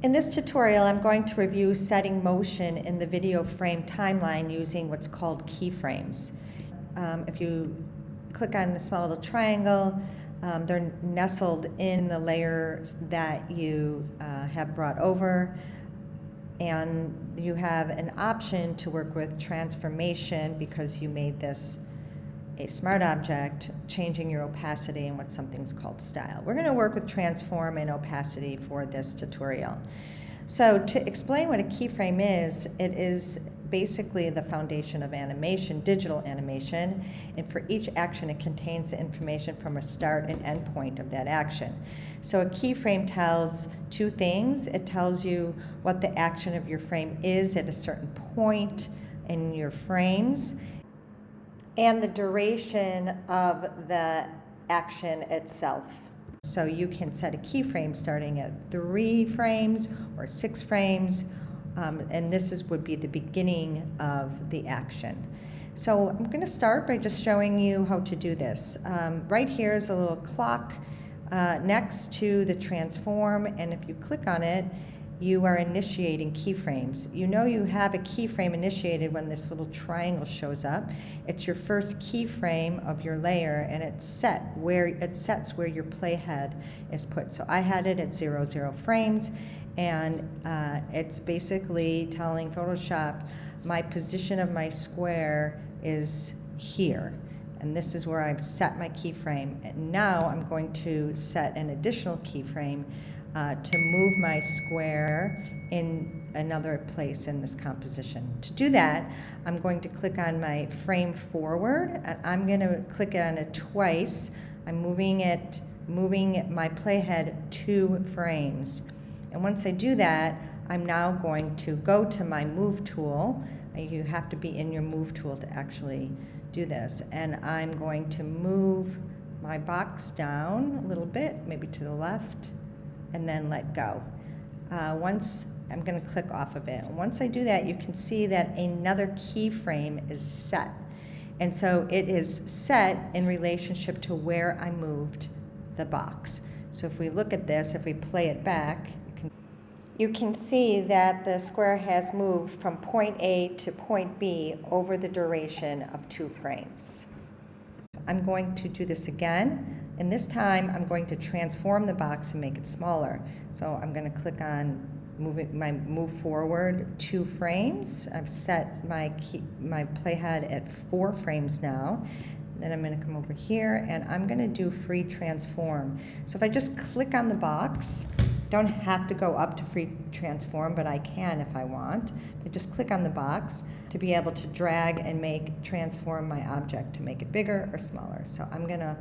In this tutorial, I'm going to review setting motion in the video frame timeline using what's called keyframes. If you click on the small little triangle, they're nestled in the layer that you have brought over, and you have an option to work with transformation because you made this a smart object, changing your opacity and what something's called style. We're going to work with transform and opacity for this tutorial. So to explain what a keyframe is, it is basically the foundation of animation, digital animation, and for each action it contains the information from a start and end point of that action. So a keyframe tells two things. It tells you what the action of your frame is at a certain point in your frames, and the duration of the action itself. So you can set a keyframe starting at 3 frames or 6 frames, and this would be the beginning of the action. So I'm going to start by just showing you how to do this. Right here is a little clock next to the transform, and if you click on it, you are initiating keyframes. You know you have a keyframe initiated when this little triangle shows up. It's your first keyframe of your layer, and it sets where your playhead is put. So I had it at 0 frames, and it's basically telling Photoshop my position of my square is here. And this is where I've set my keyframe. And now I'm going to set an additional keyframe to move my square in another place in this composition. To do that, I'm going to click on my frame forward, and I'm going to click on it twice. I'm moving my playhead 2 frames. And once I do that, I'm now going to go to my move tool. You have to be in your move tool to actually do this. And I'm going to move my box down a little bit, maybe to the left, and then let go. Once I'm going to click off of it. Once I do that, you can see that another keyframe is set. And so it is set in relationship to where I moved the box. So if we look at this, if we play it back, you can see that the square has moved from point A to point B over the duration of 2 frames. I'm going to do this again, and this time I'm going to transform the box and make it smaller. So I'm going to click on move forward 2 frames. I've set my playhead at 4 frames now. Then I'm going to come over here, and I'm going to do free transform. So if I just click on the box, don't have to go up to free transform, but I can if I want. But just click on the box to be able to drag and transform my object to make it bigger or smaller. So I'm going to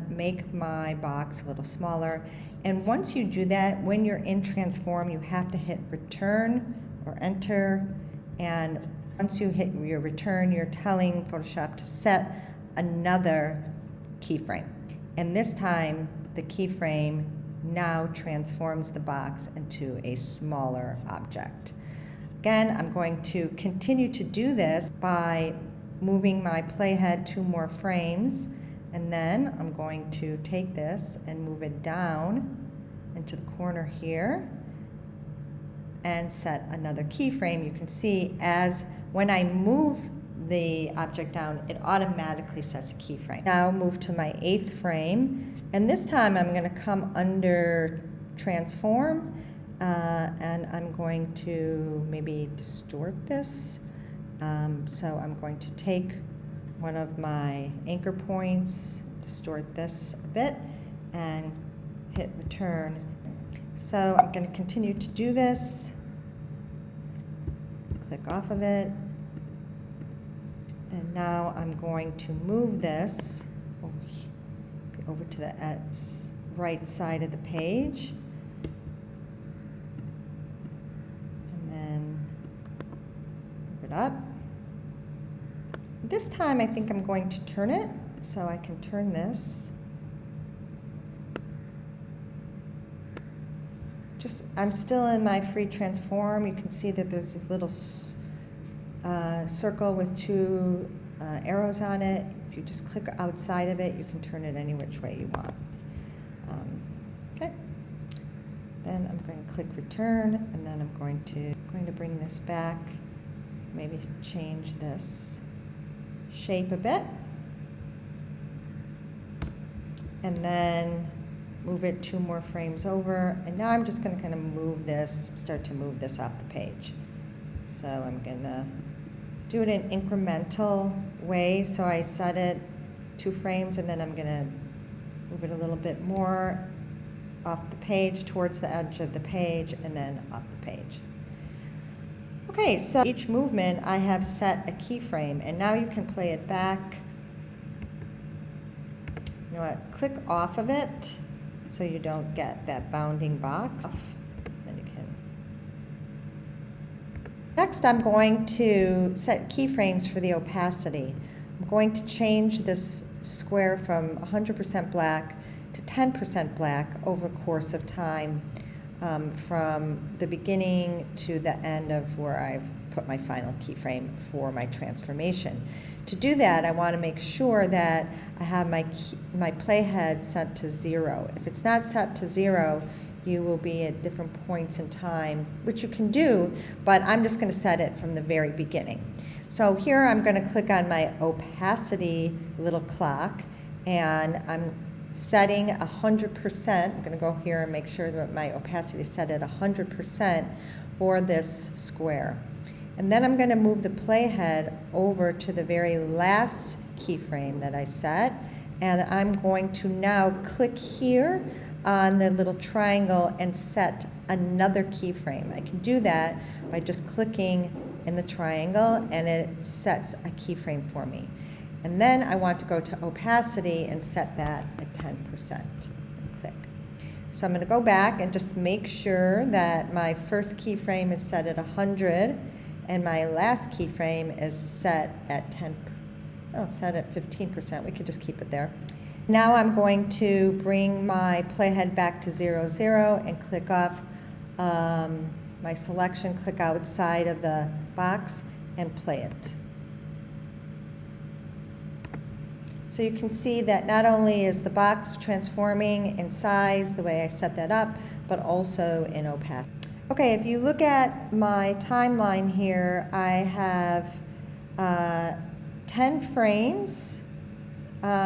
make my box a little smaller. And once you do that, when you're in transform, you have to hit return or enter. And once you hit your return, you're telling Photoshop to set another keyframe. And this time, the keyframe now transforms the box into a smaller object. Again, I'm going to continue to do this by moving my playhead 2 more frames, and then I'm going to take this and move it down into the corner here and set another keyframe. You can see as when I move the object down, it automatically sets a keyframe. Now move to my 8th frame, and this time I'm going to come under transform, and I'm going to maybe distort this. So I'm going to take one of my anchor points, distort this a bit, and hit return. So I'm going to continue to do this. Click off of it. And now I'm going to move this over to the right side of the page. And then move it up. This time I think I'm going to turn it, so I can turn this. I'm still in my free transform. You can see that there's this little circle with 2 arrows on it. If you just click outside of it, you can turn it any which way you want. Okay. Then I'm going to click return, and then I'm going to bring this back, maybe change this shape a bit, and then move it 2 more frames over. And now I'm just going to kind of start to move this off the page. So I'm going to do it in incremental way. So I set it 2 frames, and then I'm going to move it a little bit more off the page towards the edge of the page, and then off the page. Okay, so each movement I have set a keyframe, and now you can play it back. You know what? Click off of it so you don't get that bounding box. Then you can. Next, I'm going to set keyframes for the opacity. I'm going to change this square from 100% black to 10% black over the course of time, from the beginning to the end of where I've put my final keyframe for my transformation. To do that, I want to make sure that I have my playhead set to 0. If it's not set to 0, you will be at different points in time, which you can do, but I'm just going to set it from the very beginning. So here I'm going to click on my opacity little clock, and I'm setting 100%. I'm going to go here and make sure that my opacity is set at 100% for this square. And then I'm going to move the playhead over to the very last keyframe that I set, and I'm going to now click here on the little triangle and set another keyframe. I can do that by just clicking in the triangle, and it sets a keyframe for me. And then I want to go to opacity and set that at 10%. Click. So I'm going to go back and just make sure that my first keyframe is set at 100 and my last keyframe is set at 15%. We could just keep it there. Now I'm going to bring my playhead back to 0, 0 and click off my selection, click outside of the box and play it. So you can see that not only is the box transforming in size the way I set that up, but also in opacity. Okay, if you look at my timeline here, I have 10 frames,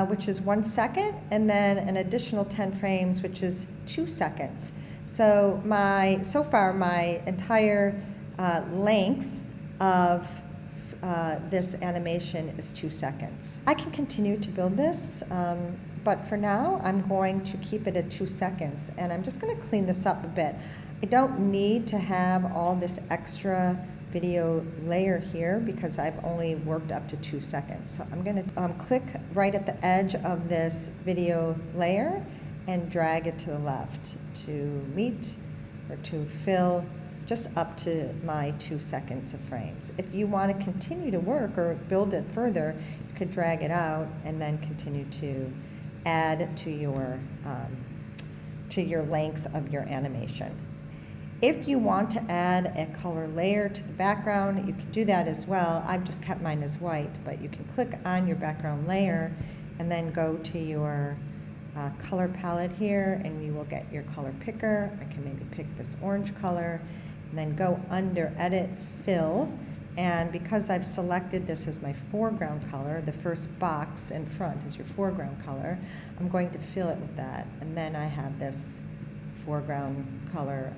which is 1 second, and then an additional 10 frames, which is 2 seconds. So so far my entire length of this animation is 2 seconds. I can continue to build this, but for now I'm going to keep it at 2 seconds, and I'm just going to clean this up a bit. I don't need to have all this extra video layer here because I've only worked up to 2 seconds. So I'm going to click right at the edge of this video layer and drag it to the left to meet or to fill just up to my 2 seconds of frames. If you want to continue to work or build it further, you could drag it out and then continue to add to your length of your animation. If you want to add a color layer to the background, you can do that as well. I've just kept mine as white, but you can click on your background layer and then go to your color palette here, and you will get your color picker. I can maybe pick this orange color, and then go under Edit, Fill, and because I've selected this as my foreground color, the first box in front is your foreground color, I'm going to fill it with that, and then I have this foreground color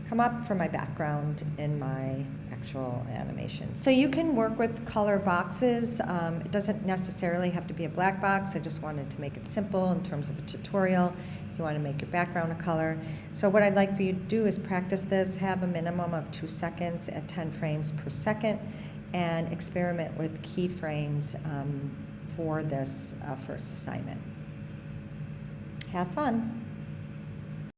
come up for my background in my actual animation. So you can work with color boxes. It doesn't necessarily have to be a black box. I just wanted to make it simple in terms of a tutorial. You want to make your background a color. So what I'd like for you to do is practice this, have a minimum of 2 seconds at 10 frames per second, and experiment with keyframes for this first assignment. Have fun.